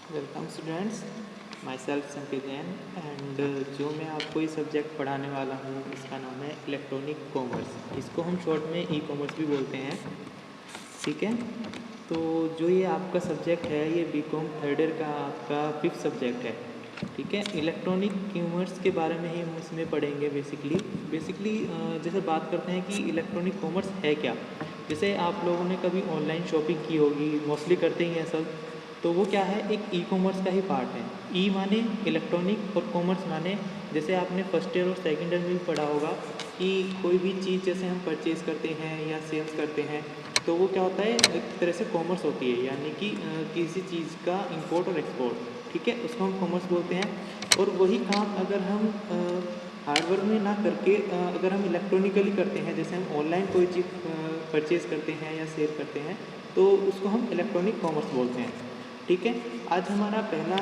Welcome students, my self संकित Jain and जो मैं आपको ये सब्जेक्ट पढ़ाने वाला हूँ इसका नाम है इलेक्ट्रॉनिक कॉमर्स। इसको हम शॉर्ट में ई कॉमर्स भी बोलते हैं। ठीक है, तो जो ये आपका सब्जेक्ट है ये बीकॉम थर्ड ईयर का आपका 5th सब्जेक्ट है। ठीक है, इलेक्ट्रॉनिक कॉमर्स के बारे में ही हम इसमें पढ़ेंगे। बेसिकली जैसे बात करते हैं कि इलेक्ट्रॉनिक कॉमर्स है क्या। जैसे आप लोगों ने कभी ऑनलाइन शॉपिंग की होगी, मोस्टली करते ही हैं सब, तो वो क्या है, एक ई कॉमर्स का ही पार्ट है। ई माने इलेक्ट्रॉनिक और कॉमर्स माने, जैसे आपने फर्स्ट ईयर और सेकंड ईयर में भी पढ़ा होगा कि कोई भी चीज़ जैसे हम परचेज़ करते हैं या सेल्स करते हैं तो वो क्या होता है, एक तरह से कॉमर्स होती है, यानी कि किसी चीज़ का इंपोर्ट और एक्सपोर्ट। ठीक है, उसको हम कॉमर्स बोलते हैं। और वही काम अगर हम हार्डवेयर में ना करके अगर हम इलेक्ट्रॉनिकली करते हैं, जैसे हम ऑनलाइन कोई चीज़ परचेज़ करते हैं या सेल करते हैं, तो उसको हम इलेक्ट्रॉनिक कॉमर्स बोलते हैं। ठीक है, आज हमारा पहला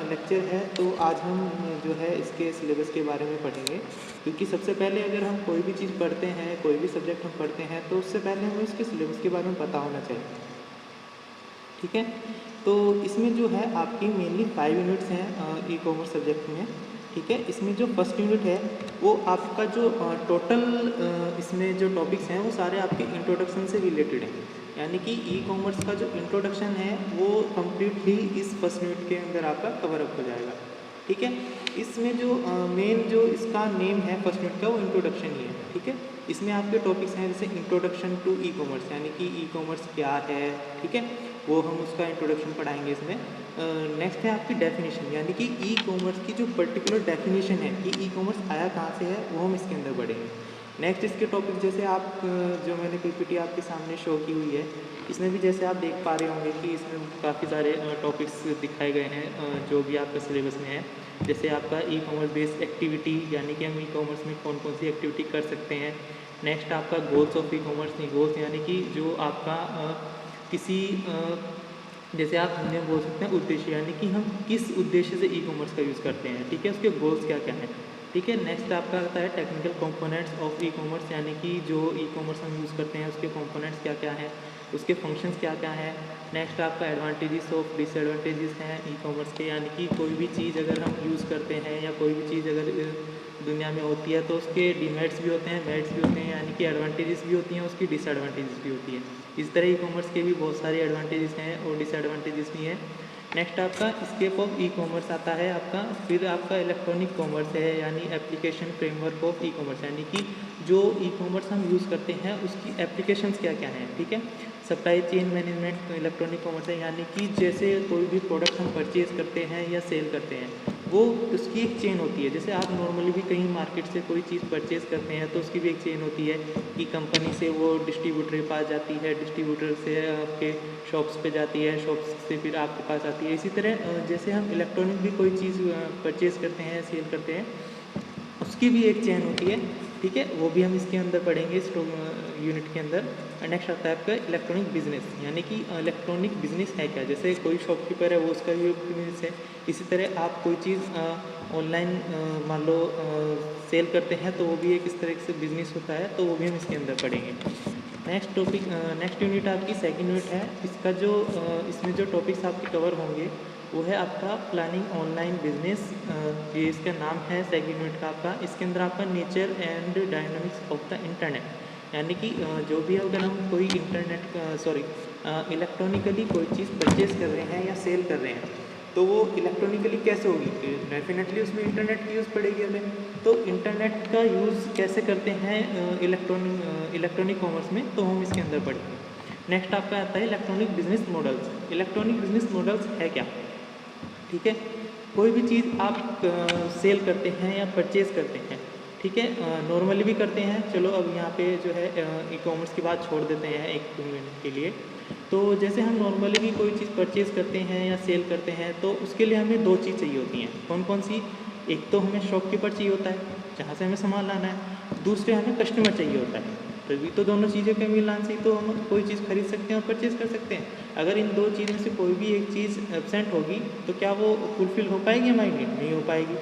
लेक्चर है, तो आज हम जो है इसके सिलेबस के बारे में पढ़ेंगे। क्योंकि सबसे पहले अगर हम कोई भी चीज़ पढ़ते हैं, कोई भी सब्जेक्ट हम पढ़ते हैं, तो उससे पहले हमें इसके सिलेबस के बारे में पता होना चाहिए। ठीक है, तो इसमें जो है आपकी मेनली 5 यूनिट्स हैं ई कॉमर्स सब्जेक्ट में। ठीक है, इसमें जो फर्स्ट यूनिट है वो आपका जो टोटल इसमें जो टॉपिक्स हैं वो सारे आपके इंट्रोडक्शन से रिलेटेड हैं। यानी कि ई कॉमर्स का जो इंट्रोडक्शन है वो कम्प्लीटली इस फर्स्ट यूनिट के अंदर आपका कवर अप हो जाएगा। ठीक है, इसमें जो मेन जो इसका नेम है फर्स्ट यूनिट का वो इंट्रोडक्शन ही है। ठीक है, इसमें आपके टॉपिक्स हैं जैसे इंट्रोडक्शन टू ई कॉमर्स, यानी कि ई कॉमर्स क्या है। ठीक है, वो हम उसका इंट्रोडक्शन पढ़ाएंगे इसमें। नेक्स्ट है आपकी डेफिनेशन, यानी कि ई कॉमर्स की जो पर्टिकुलर डेफिनेशन है कि ई कॉमर्स आया कहाँ से है वो हम इसके अंदर पढ़ेंगे। नेक्स्ट इसके टॉपिक जैसे आप जो मैंने पीपीटी आपके सामने शो की हुई है, इसमें भी जैसे आप देख पा रहे होंगे कि इसमें काफ़ी सारे टॉपिक्स दिखाए गए हैं जो भी आपका सिलेबस में है। जैसे आपका ई कॉमर्स बेस्ड एक्टिविटी, यानी कि हम ई कॉमर्स में कौन कौन सी एक्टिविटी कर सकते हैं। नेक्स्ट आपका goals of e commerce, goals यानी कि जो आपका किसी जैसे आप हिंदी में बोल सकते हैं उद्देश्य, यानी कि हम किस उद्देश्य से ई कॉमर्स का यूज़ करते हैं। ठीक है, उसके गोल्स क्या क्या हैं। ठीक है, नेक्स्ट आपका आता है technical components of E commerce, यानी कि जो ई कॉमर्स हम यूज़ करते हैं उसके कंपोनेंट्स क्या क्या हैं, उसके फंक्शंस क्या क्या हैं। नेक्स्ट आपका एडवांटेजेस ऑफ डिसएडवांटेजेस हैं ई कॉमर्स के, यानी कि कोई भी चीज़ अगर हम यूज़ करते हैं या कोई भी चीज़ अगर दुनिया में होती है तो उसके डिमेरिट्स भी होते हैं, मेरिट्स भी होते हैं, यानी कि एडवांटेजेस भी होती हैं, उसकी डिसएडवांटेजेस भी होती है। इस तरह ई कॉमर्स के भी बहुत सारे एडवांटेजेस हैं और डिसएडवांटेजेस भी हैं। नेक्स्ट आपका स्केप ऑफ ई कॉमर्स आता है आपका। फिर आपका इलेक्ट्रॉनिक कॉमर्स है, यानी application framework of E commerce, यानी कि जो ई कॉमर्स हम यूज़ करते हैं उसकी एप्लीकेशंस क्या क्या हैं। ठीक है, supply chain management electronic commerce है, यानी कि जैसे कोई भी प्रोडक्ट हम परचेज़ करते हैं या सेल करते हैं वो उसकी एक चेन होती है। जैसे आप नॉर्मली भी कहीं मार्केट से कोई चीज़ परचेज़ करते हैं तो उसकी भी एक चेन होती है कि कंपनी से वो डिस्ट्रीब्यूटर के पास जाती है, डिस्ट्रीब्यूटर से आपके शॉप्स पे जाती है, शॉप्स से फिर आपके पास आती है। इसी तरह जैसे हम इलेक्ट्रॉनिक भी कोई चीज़ परचेज़ करते हैं, सेल करते हैं, उसकी भी एक चेन होती है। ठीक है, वो भी हम इसके अंदर पढ़ेंगे इस यूनिट के अंदर। नेक्स्ट आता है आपका इलेक्ट्रॉनिक बिजनेस, यानी कि इलेक्ट्रॉनिक बिजनेस है क्या। जैसे कोई शॉपकीपर है वो उसका भी बिजनेस है। इसी तरह आप कोई चीज़ ऑनलाइन मान लो सेल करते हैं तो वो भी एक इस तरह से बिजनेस होता है, तो वो भी हम इसके अंदर पढ़ेंगे। नेक्स्ट टॉपिक, नेक्स्ट यूनिट आपकी सेकंड यूनिट है। इसका जो इसमें जो टॉपिक्स आपके कवर होंगे वो है आपका प्लानिंग ऑनलाइन बिजनेस। ये इसका नाम है सेकंड यूनिट का आपका। इसके अंदर आपका nature and dynamics of the internet, यानी कि जो भी अगर हम कोई इलेक्ट्रॉनिकली कोई चीज़ परचेज़ कर रहे हैं या सेल कर रहे हैं तो वो इलेक्ट्रॉनिकली कैसे होगी, डेफिनेटली उसमें इंटरनेट की यूज़ पड़ेगी हमें। तो इंटरनेट का यूज़ कैसे करते हैं इलेक्ट्रॉनिक कॉमर्स में, तो हम इसके अंदर पढ़ेंगे। नेक्स्ट आपका आता है electronic business models. Electronic business models है क्या। ठीक है, कोई भी चीज़ आप सेल करते हैं या परचेज़ करते हैं, ठीक है, नॉर्मली भी करते हैं। चलो अब यहाँ पे जो है ई कॉमर्स की बात छोड़ देते हैं एक मिनट के लिए। तो जैसे हम नॉर्मली भी कोई चीज़ परचेज़ करते हैं या सेल करते हैं तो उसके लिए हमें 2 चीज़ चाहिए होती हैं। कौन कौन सी, एक तो हमें शॉपकीपर चाहिए होता है जहाँ से हमें सामान लाना है, दूसरे हमें कस्टमर चाहिए होता है। तभी तो दोनों चीज़ों के मिलान से ही तो हम कोई चीज़ खरीद सकते हैं और परचेज़ कर सकते हैं। अगर इन 2 चीज़ में से कोई भी एक चीज़ एब्सेंट होगी तो क्या वो फुलफ़िल हो पाएगी हमारी नीड, नहीं हो पाएगी।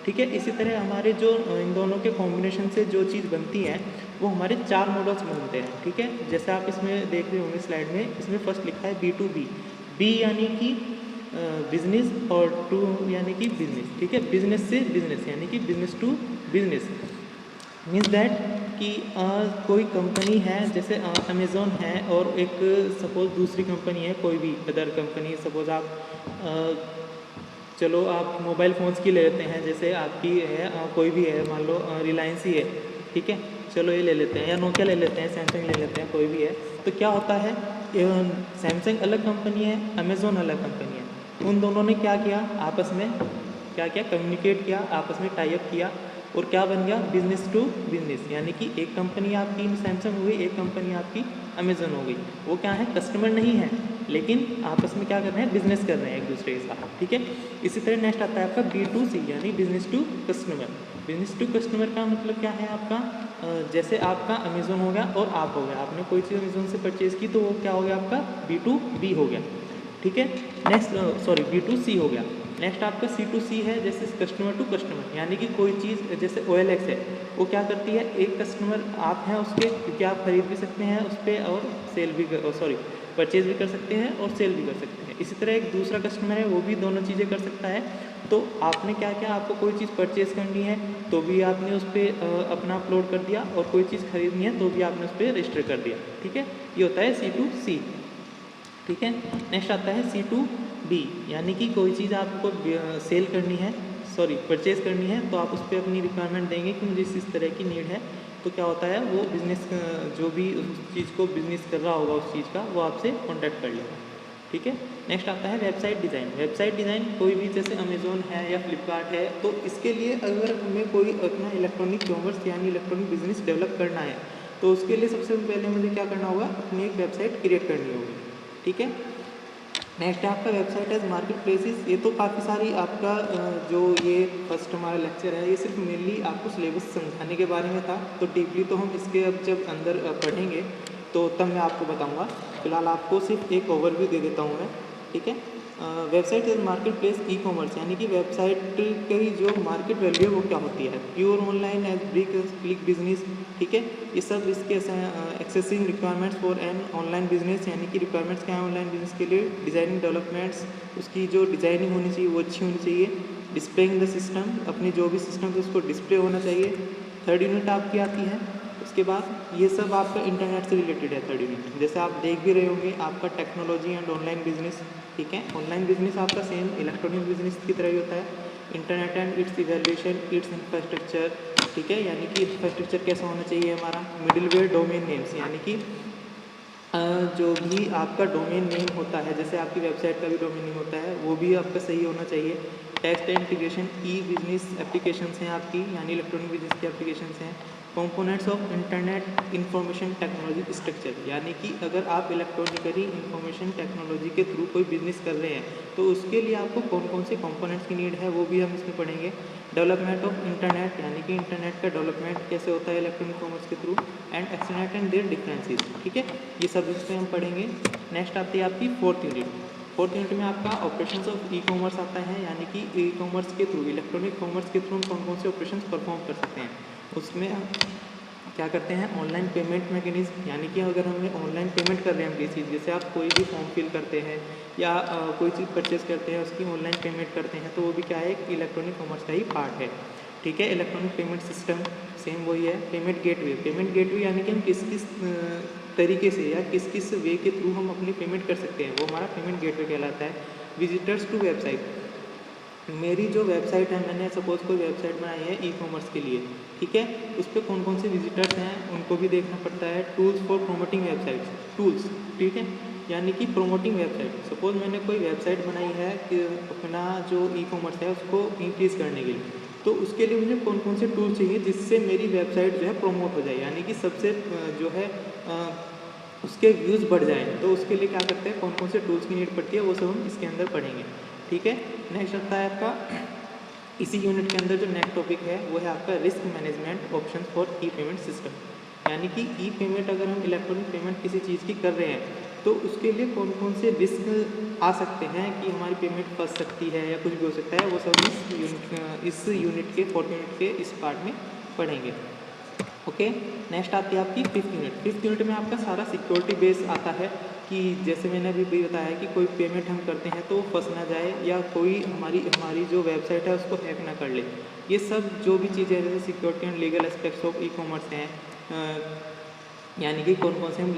ठीक है, इसी तरह हमारे जो इन दोनों के कॉम्बिनेशन से जो चीज़ बनती है वो हमारे 4 मॉडल्स बनते हैं। ठीक है, जैसे आप इसमें देख रहे होंगे स्लाइड में, इसमें फर्स्ट लिखा है B2B। बी यानी कि बिजनेस और टू यानी कि बिजनेस, ठीक है, बिजनेस से बिजनेस यानी कि business to business means that कि कोई कंपनी है जैसे अमेज़ॉन है और एक सपोज़ दूसरी कंपनी है, कोई भी अदर कंपनी, सपोज़ आप चलो आप मोबाइल फ़ोन्स की ले लेते हैं, जैसे आपकी है कोई भी है, मान लो रिलायंस ही है, ठीक है, चलो ये ले लेते हैं, या नोकिया ले लेते हैं, सैमसंग ले लेते हैं, कोई भी है। तो क्या होता है, सैमसंग अलग कंपनी है, अमेज़ॉन अलग कंपनी है, उन दोनों ने क्या किया, आपस में क्या किया, कम्युनिकेट किया, आपस में टाई अप किया और क्या बन गया, बिजनेस टू बिजनेस, यानी कि एक कंपनी आपकी सैमसंग हो गई, एक कंपनी आपकी अमेज़ॉन हो गई। वो क्या है, कस्टमर नहीं है, लेकिन आपस में क्या कर रहे हैं, बिजनेस कर रहे हैं एक दूसरे के साथ, ठीक है। इसी तरह नेक्स्ट आता है आपका B2C यानी business to customer. Business to customer का मतलब क्या है आपका, जैसे आपका अमेज़ॉन हो गया और आप हो गया, आपने कोई चीज़ अमेज़ॉन से परचेज़ की तो वो क्या हो गया आपका B2B हो गया, ठीक है। नेक्स्ट सॉरी B2C हो गया। नेक्स्ट आपका C2C है, जैसे कस्टमर टू कस्टमर, यानी कि कोई चीज़ जैसे OLX है, वो क्या करती है, एक कस्टमर आप हैं उसके, क्योंकि आप खरीद भी सकते हैं उस पर और सेल भी परचेज़ भी कर सकते हैं और सेल भी कर सकते हैं। इसी तरह एक दूसरा कस्टमर है, वो भी दोनों चीज़ें कर सकता है। तो आपने क्या किया, आपको कोई चीज़ परचेज़ करनी है तो भी आपने उस पर अपना अपलोड कर दिया, और कोई चीज़ खरीदनी है तो भी आपने उस पर रजिस्टर कर दिया, ठीक है। ये होता है C2C, ठीक है। नेक्स्ट आता है C2B, यानी कि कोई चीज़ आपको सेल करनी है, परचेज़ करनी है, तो आप उस पर अपनी रिक्वायरमेंट देंगे कि मुझे इस तरह की नीड है, तो क्या होता है, वो बिज़नेस जो भी उस चीज़ को बिज़नेस कर रहा होगा उस चीज़ का, वो आपसे कॉन्टैक्ट कर लेगा, ठीक है। नेक्स्ट आता है वेबसाइट डिज़ाइन। वेबसाइट डिज़ाइन कोई भी जैसे अमेज़ॉन है या फ्लिपकार्ट है, तो इसके लिए अगर हमें कोई अपना इलेक्ट्रॉनिक कॉमर्स यानी इलेक्ट्रॉनिक बिजनेस डेवलप करना है, तो उसके लिए सबसे पहले मुझे क्या करना होगा, अपनी एक वेबसाइट क्रिएट करनी होगी, ठीक है। नेक्स्ट है आपका वेबसाइट एज मार्केट प्लेसेस। ये तो काफ़ी सारी आपका जो ये फर्स्ट हमारा लेक्चर है, ये सिर्फ मेनली आपको सिलेबस समझाने के बारे में था, तो डीपली तो हम इसके अब जब अंदर पढ़ेंगे तो तब मैं आपको बताऊंगा। फिलहाल आपको सिर्फ एक ओवरव्यू दे देता हूँ मैं, ठीक है। Website as market place e commerce, यानी कि वेबसाइट की जो मार्केट वैल्यू है वो क्या होती है, pure online as click business, ठीक है। ये सब इसके accessing requirements for an online business, यानी कि रिक्वायरमेंट्स क्या है ऑनलाइन बिजनेस के लिए, डिज़ाइनिंग डेवलपमेंट्स, उसकी जो डिज़ाइनिंग होनी चाहिए वो अच्छी होनी चाहिए, डिस्प्लेइंग द सिस्टम, अपनी जो भी सिस्टम है उसको डिस्प्ले होना चाहिए। थर्ड यूनिट आपकी आती है, उसके बाद ये सब आपका इंटरनेट से रिलेटेड है। थर्ड यूनिट जैसे आप देख भी रहे होंगे आपका टेक्नोलॉजी एंड ऑनलाइन बिजनेस, ठीक है। ऑनलाइन बिजनेस आपका सेम इलेक्ट्रॉनिक बिजनेस की तरह ही होता है। Internet and it's evaluation, it's infrastructure, ठीक है, यानी कि इंफ्रास्ट्रक्चर कैसा होना चाहिए हमारा। मिडिलवेयर डोमेन नेम्स, यानी कि जो भी आपका डोमेन नेम होता है, जैसे आपकी वेबसाइट का भी डोमेन नेम होता है, वो भी आपका सही होना चाहिए। टेक्स्ट इंटीग्रेशन, ई बिजनेस एप्लीकेशंस हैं आपकी, यानी इलेक्ट्रॉनिक बिजनेस की एप्लीकेशंस हैं। Components of internet information technology structure, यानी कि अगर आप इलेक्ट्रॉनिकली इंफॉर्मेशन टेक्नोलॉजी के थ्रू कोई बिजनेस कर रहे हैं तो उसके लिए आपको कौन कौन से कंपोनेंट्स की नीड है वो भी हम इसमें पढ़ेंगे। डेवलपमेंट ऑफ इंटरनेट, यानी कि इंटरनेट का डेवलपमेंट कैसे होता है इलेक्ट्रॉनिक कॉमर्स के through, and extranet and their differences, ठीक है। ये सब इसमें हम पढ़ेंगे। नेक्स्ट आती है आपकी फोर्थ यूनिट। फोर्थ यूनिट में आपका ऑपरेशंस ऑफ ई कॉमर्स आता है, यानी कि ई कॉमर्स के थ्रू, इलेक्ट्रॉनिक कॉमर्स के थ्रू हम कौन कौन से ऑपरेशंस परफॉर्म कर सकते हैं। उसमें क्या करते हैं, ऑनलाइन पेमेंट मैकेनिज्म, यानी कि अगर हमें ऑनलाइन पेमेंट कर रहे हैं किसी चीज़, जैसे आप कोई भी फॉर्म फिल करते हैं या कोई चीज़ परचेज़ करते हैं उसकी ऑनलाइन पेमेंट करते हैं, तो वो भी क्या है, इलेक्ट्रॉनिक कॉमर्स का ही पार्ट है, ठीक है। इलेक्ट्रॉनिक पेमेंट सिस्टम सेम वही है। पेमेंट गेटवे, पेमेंट गेटवे यानी कि हम किस किस तरीके से या किस किस वे के थ्रू हम अपनी पेमेंट कर सकते हैं, वो हमारा पेमेंट गेटवे कहलाता है। विजिटर्स टू वेबसाइट, मेरी जो वेबसाइट है, मैंने सपोज़ कोई वेबसाइट बनाई है ई कॉमर्स के लिए, ठीक है, उस पर कौन कौन से विजिटर्स हैं उनको भी देखना पड़ता है। Tools for promoting websites, tools, ठीक है, यानी कि प्रोमोटिंग वेबसाइट। सपोज़ मैंने कोई वेबसाइट बनाई है कि अपना जो ई कॉमर्स है उसको इंक्रीज़ करने के लिए, तो उसके लिए मुझे कौन कौन से टूल चाहिए जिससे मेरी वेबसाइट जो है प्रोमोट हो जाए, यानी कि सबसे जो है उसके व्यूज़ बढ़ जाएँ, तो उसके लिए क्या करते हैं, कौन कौन से टूल्स की नीड पड़ती है, वो सब हम इसके अंदर पढ़ेंगे, ठीक है। नेक्स्ट आता है आपका इसी यूनिट के अंदर जो नेक्स्ट टॉपिक है वो है आपका risk management options for E payment system, यानी कि ई पेमेंट अगर हम इलेक्ट्रॉनिक पेमेंट किसी चीज़ की कर रहे हैं तो उसके लिए कौन कौन से रिस्क आ सकते हैं कि हमारी पेमेंट फंस सकती है या कुछ भी हो सकता है, वो सब इस यूनिट के फोर्थ यूनिट के इस पार्ट में पढ़ेंगे, ओके। नेक्स्ट आती है आपकी फिफ्थ यूनिट। फिफ्थ यूनिट में आपका सारा सिक्योरिटी बेस आता है कि जैसे मैंने अभी भी बताया कि कोई पेमेंट हम करते हैं तो वो फंस ना जाए या कोई हमारी जो वेबसाइट है उसको हैक ना कर ले। ये सब जो भी चीज़ें जैसे security and legal aspects of e commerce हैं, यानी कि कौन कौन से हम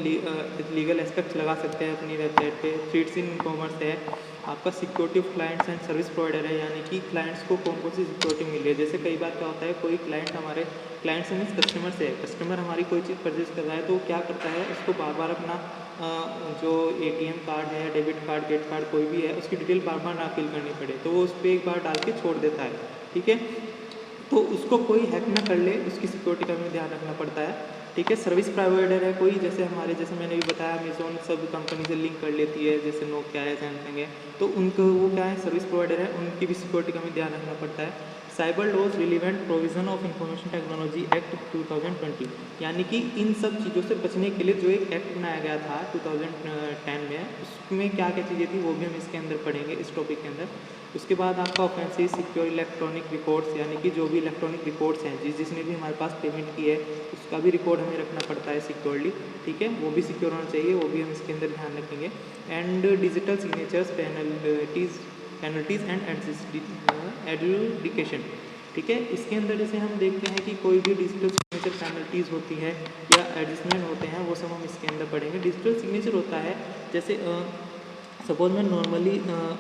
लीगल एस्पेक्ट्स लगा सकते हैं अपनी वेबसाइट पे। थ्रेड्स इन कॉमर्स है, आपका security of clients and service provider है, यानी कि क्लाइंट्स को कौन कौन सी सिक्योरिटी मिल रही है। जैसे कई बार क्या होता है, कोई क्लाइंट हमारे क्लाइंट्स मीन्स कस्टमर से है, कस्टमर हमारी कोई चीज़ परचेज कर रहा है तो वो क्या करता है, उसको बार बार अपना जो ATM कार्ड है, डेबिट कार्ड, क्रेडिट कार्ड कोई भी है, उसकी डिटेल बार बार ना फिल करनी पड़े, तो वो उस पर एक बार डाल के छोड़ देता है। ठीक है, तो उसको कोई हैक ना कर ले, उसकी सिक्योरिटी का हमें ध्यान रखना पड़ता है। ठीक है, सर्विस प्रोवाइडर है कोई, जैसे मैंने भी बताया अमेज़ॉन सब कंपनी से लिंक कर लेती है, जैसे नोकिया है, सैमसंग है, तो उनको वो क्या है, सर्विस प्रोवाइडर है, उनकी भी सिक्योरिटी का हमें ध्यान रखना पड़ता है। Cyber laws relevant provision of information technology act 2020, यानी कि इन सब चीज़ों से बचने के लिए जो एक एक्ट बनाया गया था 2010 में, उसमें क्या क्या चीज़ें थी वो भी हम इसके अंदर पढ़ेंगे इस टॉपिक के अंदर। उसके बाद आपका ऑफेंसिव सिक्योर इलेक्ट्रॉनिक रिकॉर्ड्स, यानी कि जो भी इलेक्ट्रॉनिक रिकॉर्ड्स हैं, जिसने भी हमारे पास पेमेंट की है उसका भी रिकॉर्ड हमें रखना पड़ता है सिक्योरली। ठीक है, वो भी सिक्योर होना चाहिए, वो भी हम इसके अंदर ध्यान रखेंगे। And digital signatures, penalties and adjudication. ठीक है, इसके अंदर जैसे हम देखते हैं कि कोई भी डिजिटल सिग्नेचर पेनल्टीज़ होती है या एडजस्टमेंट होते हैं, वो सब हम इसके अंदर पढ़ेंगे। डिजिटल सिग्नेचर होता है जैसे सपोज मैं नॉर्मली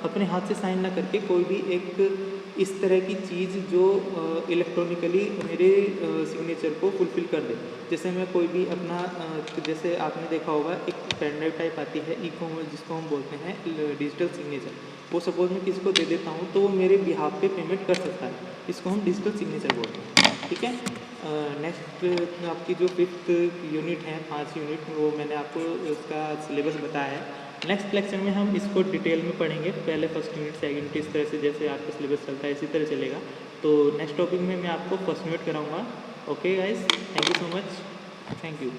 अपने हाथ से साइन ना करके कोई भी एक इस तरह की चीज़ जो इलेक्ट्रॉनिकली मेरे सिग्नेचर को फुलफ़िल कर दे। जैसे मैं कोई भी अपना जैसे आपने देखा होगा एक पेन ड्राइव टाइप आती है ई कॉमर्स, जिसको हम बोलते हैं डिजिटल सिग्नेचर, वो सपोज मैं किसी को दे देता हूँ तो वो मेरे बिहाफ पे पेमेंट कर सकता है, इसको हम डिजिटल सिग्नेचर बोलते हैं। ठीक है, नेक्स्ट आपकी जो 5th यूनिट है, 5 यूनिट, वो मैंने आपको उसका सिलेबस बताया है। नेक्स्ट लेक्चर में हम इसको डिटेल में पढ़ेंगे, पहले फर्स्ट यूनिट, सेकंड यूनिट, इस तरह से जैसे आपका सिलेबस चलता है इसी तरह चलेगा। तो नेक्स्ट टॉपिक में मैं आपको फर्स्ट यूनिट कराऊंगा। Okay guys, thank you so much, thank you.